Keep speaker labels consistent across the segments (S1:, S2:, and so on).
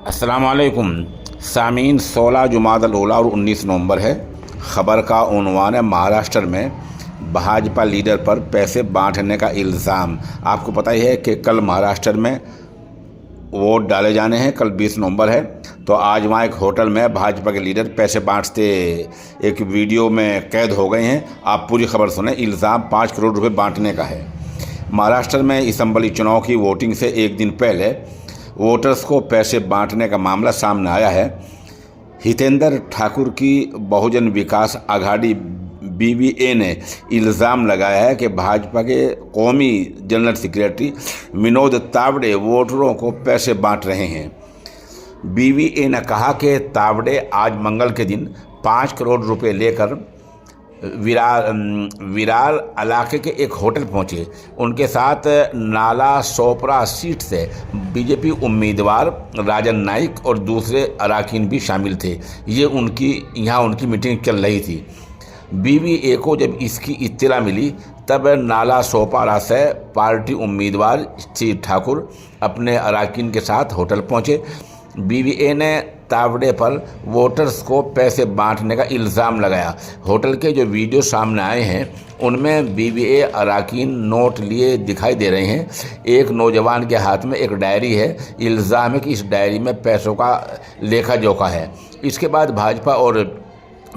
S1: अस्सलामुअलैकुम सामीन। 16 जुमादल उला और 19 नवंबर है। ख़बर का उन्वान है महाराष्ट्र में भाजपा लीडर पर पैसे बांटने का इल्ज़ाम। आपको पता ही है कि कल महाराष्ट्र में वोट डाले जाने हैं। कल 20 नवंबर है, तो आज वहाँ एक होटल में भाजपा के लीडर पैसे बांटते एक वीडियो में कैद हो गए हैं। आप पूरी खबर सुने। इल्ज़ाम 5 करोड़ रुपए बांटने का है। महाराष्ट्र में असम्बली चुनाव की वोटिंग से एक दिन पहले वोटर्स को पैसे बांटने का मामला सामने आया है। हितेंद्र ठाकुर की बहुजन विकास आघाड़ी बीवीए ने इल्ज़ाम लगाया है कि भाजपा के कौमी जनरल सेक्रेटरी विनोद तावड़े वोटरों को पैसे बांट रहे हैं। बीवीए ने कहा कि तावड़े आज मंगल के दिन 5 करोड़ रुपए लेकर विरार इलाके के एक होटल पहुंचे। उनके साथ नाला सोपरा सीट से बीजेपी उम्मीदवार राजन नाइक और दूसरे अराकीन भी शामिल थे। ये उनकी मीटिंग चल रही थी। बीवीए को जब इसकी इत्तला मिली तब नाला सोपारा से पार्टी उम्मीदवार श्री ठाकुर अपने अराकीन के साथ होटल पहुंचे। बीवीए ने तावड़े पर वोटर्स को पैसे बांटने का इल्ज़ाम लगाया। होटल के जो वीडियो सामने आए हैं उनमें बीवीए अराकीन नोट लिए दिखाई दे रहे हैं। एक नौजवान के हाथ में एक डायरी है। इल्ज़ाम है कि इस डायरी में पैसों का लेखा जोखा है। इसके बाद भाजपा और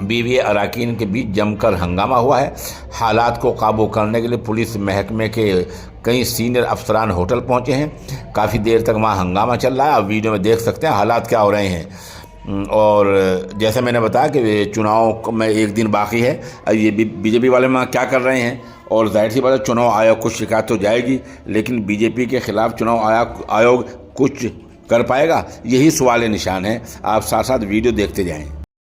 S1: बीवीए अराकीन के बीच जमकर हंगामा हुआ है। हालात को काबू करने के लिए पुलिस महकमे के कई सीनियर अफसरान होटल पहुंचे हैं। काफ़ी देर तक वहां हंगामा चल रहा है। आप वीडियो में देख सकते हैं हालात क्या हो रहे हैं। और जैसे मैंने बताया कि चुनाव में एक दिन बाकी है। ये बीजेपी वाले वहाँ क्या कर रहे हैं, और जाहिर सी बात है चुनाव आयोग कुछ शिकायत तो जाएगी, लेकिन बीजेपी के खिलाफ चुनाव आयोग कुछ कर पाएगा, यही सवाल निशान है। आप साथ साथ वीडियो देखते जाएँ।